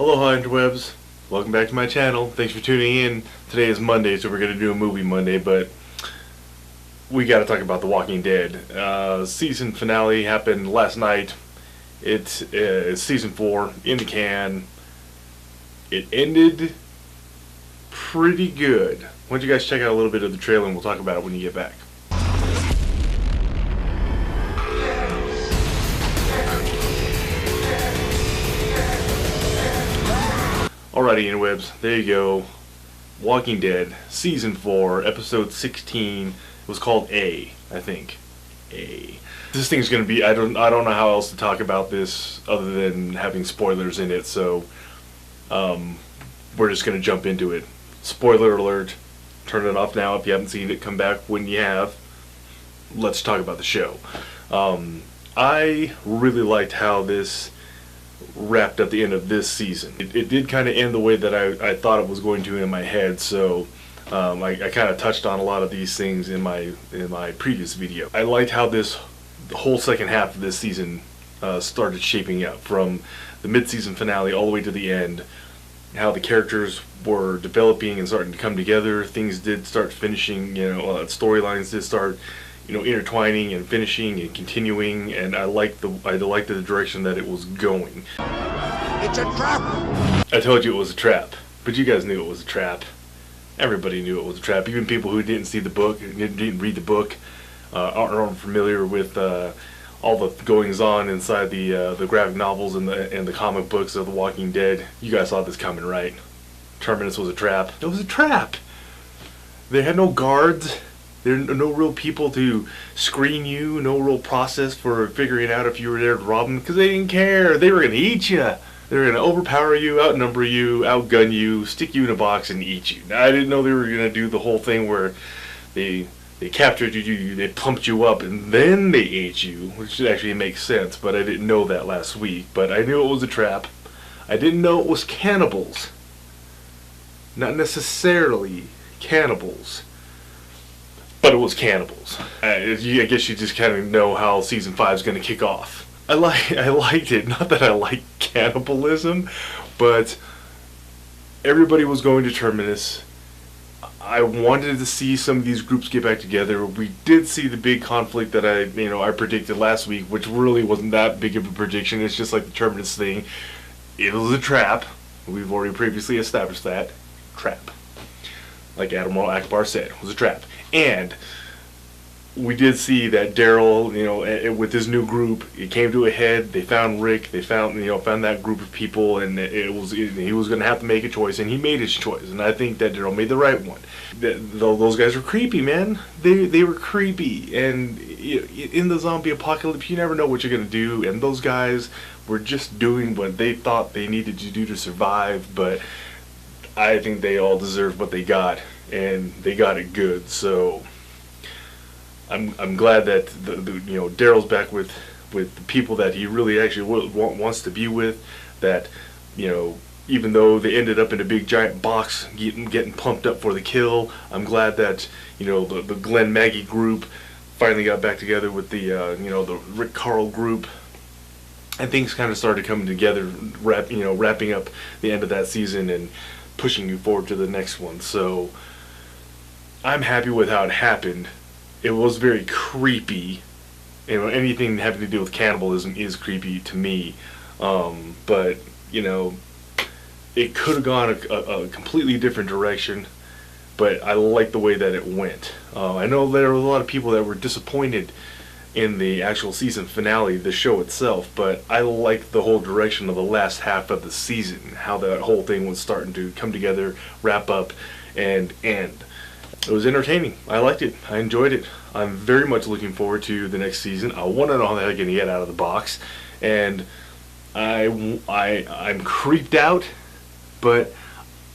Aloha interwebs, welcome back to my channel. Thanks for tuning in. Today is Monday, so we're going to do a movie Monday, but we got to talk about The Walking Dead. Season finale happened last night. It's season 4 in the can. It ended pretty good. Why don't you guys check out a little bit of the trailer and we'll talk about it when you get back. Alrighty, interwebs, there you go. Walking Dead, Season 4, Episode 16. It was called A, I think. A. This thing's gonna be, I don't know how else to talk about this other than having spoilers in it, so we're just gonna jump into it. Spoiler alert. Turn it off now if you haven't seen it. Come back when you have. Let's talk about the show. I really liked how this wrapped at the end of this season. It did kind of end the way that I thought it was going to in my head, so I kind of touched on a lot of these things in my previous video. I liked how the whole second half of this season started shaping up, from the mid-season finale all the way to the end. How the characters were developing and starting to come together. Things did start finishing, storylines did start intertwining and finishing and continuing, and I liked the direction that it was going. It's a trap! I told you it was a trap, but you guys knew it was a trap. Everybody knew it was a trap. Even people who didn't see the book, didn't read the book, aren't familiar with all the goings on inside the graphic novels and the comic books of The Walking Dead. You guys saw this coming, right? Terminus was a trap. It was a trap. They had no guards. There were no real people to screen you, no real process for figuring out if you were there to rob them, because they didn't care. They were going to eat you. They were going to overpower you, outnumber you, outgun you, stick you in a box and eat you. Now, I didn't know they were going to do the whole thing where they captured you, they pumped you up, and then they ate you, which actually makes sense, but I didn't know that last week. But I knew it was a trap. I didn't know it was cannibals. Not necessarily cannibals. But it was cannibals. I guess you just kind of know how season 5 is going to kick off. I liked it. Not that I like cannibalism, but everybody was going to Terminus. I wanted to see some of these groups get back together. We did see the big conflict that I predicted last week, which really wasn't that big of a prediction. It's just like the Terminus thing. It was a trap. We've already previously established that. Trap. Like Admiral Akbar said, it was a trap. And we did see that Daryl, with his new group, it came to a head. They found Rick. They found that group of people, and he was going to have to make a choice, and he made his choice. And I think that Daryl made the right one. Those guys were creepy, man. They were creepy, and in the zombie apocalypse, you never know what you're going to do. And those guys were just doing what they thought they needed to do to survive, but I think they all deserved what they got, and they got it good. So I'm glad that Daryl's back with the people that he really actually wants to be with. That even though they ended up in a big giant box getting pumped up for the kill, I'm glad that the Glenn Maggie group finally got back together with the Rick Carl group. And things kind of started coming together, wrapping up the end of that season and pushing you forward to the next one. So I'm happy with how it happened. It was very creepy. Anything having to do with cannibalism is creepy to me. But it could have gone a completely different direction. But I like the way that it went. I know there were a lot of people that were disappointed in the actual season finale, the show itself, but I liked the whole direction of the last half of the season, how that whole thing was starting to come together, wrap up, and end. It was entertaining. I liked it. I enjoyed it. I'm very much looking forward to the next season. I want to know how they're going to get out of the box, and I'm creeped out, but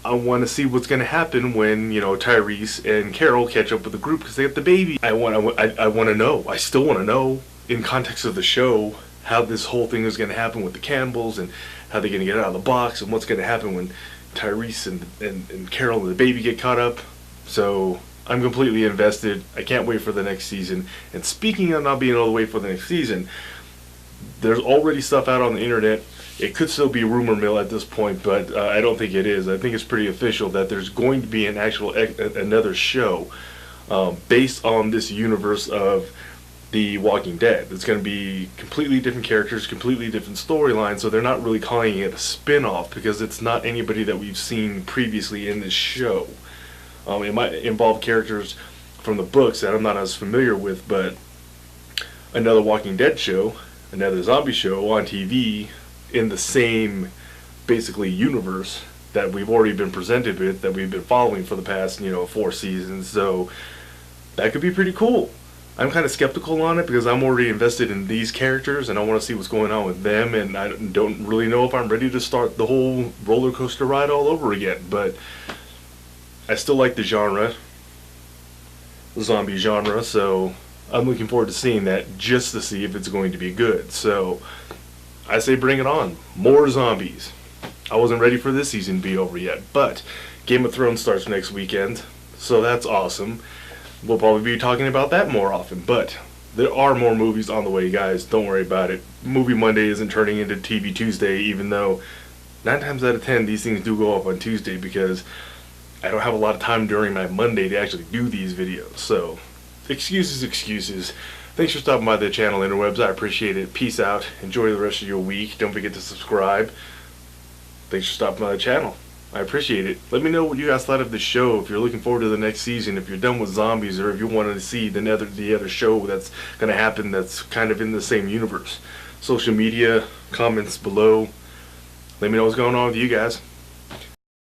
I want to see what's going to happen when Tyrese and Carol catch up with the group because they got the baby. I want to know. I still want to know, in context of the show, how this whole thing is going to happen with the cannibals and how they're going to get out of the box and what's going to happen when Tyrese and Carol and the baby get caught up. So I'm completely invested. I can't wait for the next season. And speaking of not being able to wait for the next season, there's already stuff out on the internet It could still be rumor mill at this point, but I don't think it is. I think it's pretty official that there's going to be an actual another show based on this universe of The Walking Dead. It's going to be completely different characters, completely different storylines, so they're not really calling it a spin-off because it's not anybody that we've seen previously in this show. It might involve characters from the books that I'm not as familiar with, but another Walking Dead show, another zombie show on TV in the same, basically, universe that we've already been presented with, that we've been following for the past, 4 seasons. So that could be pretty cool. I'm kind of skeptical on it because I'm already invested in these characters and I want to see what's going on with them, and I don't really know if I'm ready to start the whole roller coaster ride all over again. But I still like the genre, the zombie genre, so I'm looking forward to seeing that just to see if it's going to be good. So I say bring it on. More zombies. I wasn't ready for this season to be over yet, but Game of Thrones starts next weekend, so that's awesome. We'll probably be talking about that more often, but there are more movies on the way, guys. Don't worry about it. Movie Monday isn't turning into TV Tuesday, even though 9 times out of 10 these things do go up on Tuesday because I don't have a lot of time during my Monday to actually do these videos. So, excuses. Thanks for stopping by the channel, interwebs. I appreciate it. Peace out. Enjoy the rest of your week. Don't forget to subscribe. Thanks for stopping by the channel. I appreciate it. Let me know what you guys thought of the show, if you're looking forward to the next season, if you're done with zombies, or if you wanted to see the other show that's going to happen that's kind of in the same universe. Social media, comments below. Let me know what's going on with you guys.